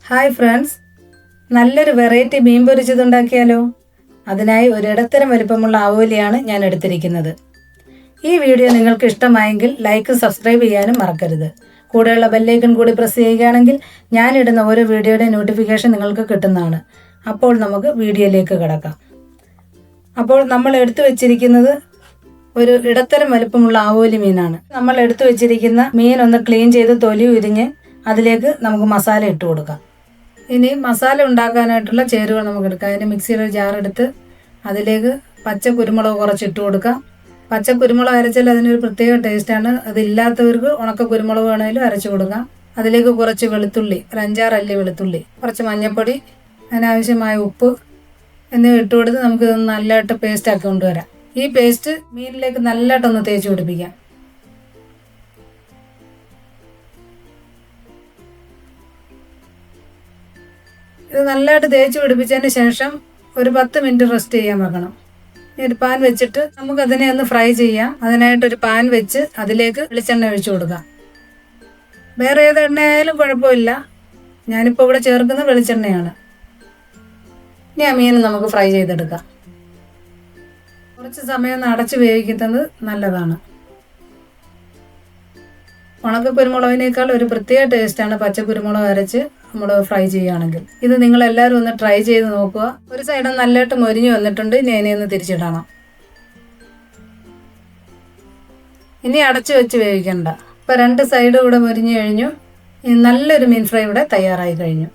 Hi friends, നല്ലൊരു variety മീൻ പൊരിച്ചതുണ്ടാക്കിയാലോ? അതിനായി ഒരിടത്തരം വലിപ്പമുള്ള ആവോലിയാണ് ഞാൻ എടുത്തിരിക്കുന്നത്. ഈ വീഡിയോ നിങ്ങൾക്ക് ഇഷ്ടമായെങ്കിൽ ലൈക്ക് സബ്സ്ക്രൈബ് ചെയ്യാനും മറക്കരുത്. കൂടെയുള്ള ബെല്ലൈക്കൺ കൂടി പ്രസ് ചെയ്യുകയാണെങ്കിൽ ഞാനിടുന്ന ഓരോ വീഡിയോയുടെ നോട്ടിഫിക്കേഷൻ നിങ്ങൾക്ക് കിട്ടുന്നതാണ്. അപ്പോൾ നമുക്ക് വീഡിയോയിലേക്ക് കിടക്കാം. അപ്പോൾ നമ്മൾ എടുത്തു വെച്ചിരിക്കുന്നത് ഒരു ഇടത്തരം വലിപ്പമുള്ള ആവോലി മീനാണ്. നമ്മൾ എടുത്തു വെച്ചിരിക്കുന്ന മീൻ ഒന്ന് ക്ലീൻ ചെയ്ത് തൊലി ഉരിഞ്ഞ് അതിലേക്ക് നമുക്ക് മസാല ഇട്ട് കൊടുക്കാം. ഇനി മസാല ഉണ്ടാക്കാനായിട്ടുള്ള ചേരുവകൾ നമുക്ക് എടുക്കാം. അതിന് മിക്സിയുടെ ജാർ എടുത്ത് അതിലേക്ക് പച്ച കുരുമുളക് കുറച്ച് ഇട്ട് കൊടുക്കാം. പച്ച കുരുമുളക് അരച്ചാൽ അതിനൊരു പ്രത്യേക ടേസ്റ്റാണ്. അതില്ലാത്തവർക്ക് ഉണക്ക കുരുമുളക് വേണമെങ്കിലും അരച്ചു കൊടുക്കാം. അതിലേക്ക് കുറച്ച് വെളുത്തുള്ളി, ഒരു 5-6 അല്ലി വെളുത്തുള്ളി, കുറച്ച് മഞ്ഞൾപ്പൊടി, അതിനാവശ്യമായ ഉപ്പ് എന്നിവ ഇട്ട് കൊടുത്ത് നമുക്കിതൊന്ന് നല്ലതായിട്ട് പേസ്റ്റാക്കി കൊണ്ടുവരാം. ഈ പേസ്റ്റ് മീനിലേക്ക് നല്ലതായിട്ടൊന്ന് തേച്ച് പിടിപ്പിക്കാം. ഇത് നല്ലതായിട്ട് തേച്ച് പിടിപ്പിച്ചതിന് ശേഷം ഒരു 10 മിനിറ്റ് റെസ്റ്റ് ചെയ്യാൻ വെക്കണം. ഒരു പാൻ വെച്ചിട്ട് നമുക്കതിനെ ഒന്ന് ഫ്രൈ ചെയ്യാം. അതിനായിട്ടൊരു പാൻ വെച്ച് അതിലേക്ക് വെളിച്ചെണ്ണ ഒഴിച്ചു കൊടുക്കാം. വേറെ ഏത് എണ്ണയായാലും കുഴപ്പമില്ല, ഞാനിപ്പോൾ ഇവിടെ ചേർക്കുന്നത് വെളിച്ചെണ്ണയാണ്. ഇനി ആ മീൻ നമുക്ക് ഫ്രൈ ചെയ്തെടുക്കാം. കുറച്ച് സമയം ഒന്ന് അടച്ച് വേവിക്കുന്നത് നല്ലതാണ്. ഉണക്ക കുരുമുളകിനേക്കാൾ ഒരു പ്രത്യേക ടേസ്റ്റാണ് പച്ചക്കുരുമുളക് അരച്ച് നമ്മൾ ഫ്രൈ ചെയ്യുകയാണെങ്കിൽ. ഇത് നിങ്ങളെല്ലാവരും ഒന്ന് ട്രൈ ചെയ്ത് നോക്കുക. ഒരു സൈഡ് നല്ലതായിട്ട് മൊരിഞ്ഞ് വന്നിട്ടുണ്ട്. ഇനി അതിനെ ഒന്ന് തിരിച്ചിടണം. ഇനി അടച്ചു വെച്ച് വേവിക്കണ്ട. ഇപ്പോൾ 2 സൈഡും ഇവിടെ മൊരിഞ്ഞ് കഴിഞ്ഞു. നല്ലൊരു മീൻ ഫ്രൈ ഇവിടെ തയ്യാറായി കഴിഞ്ഞു.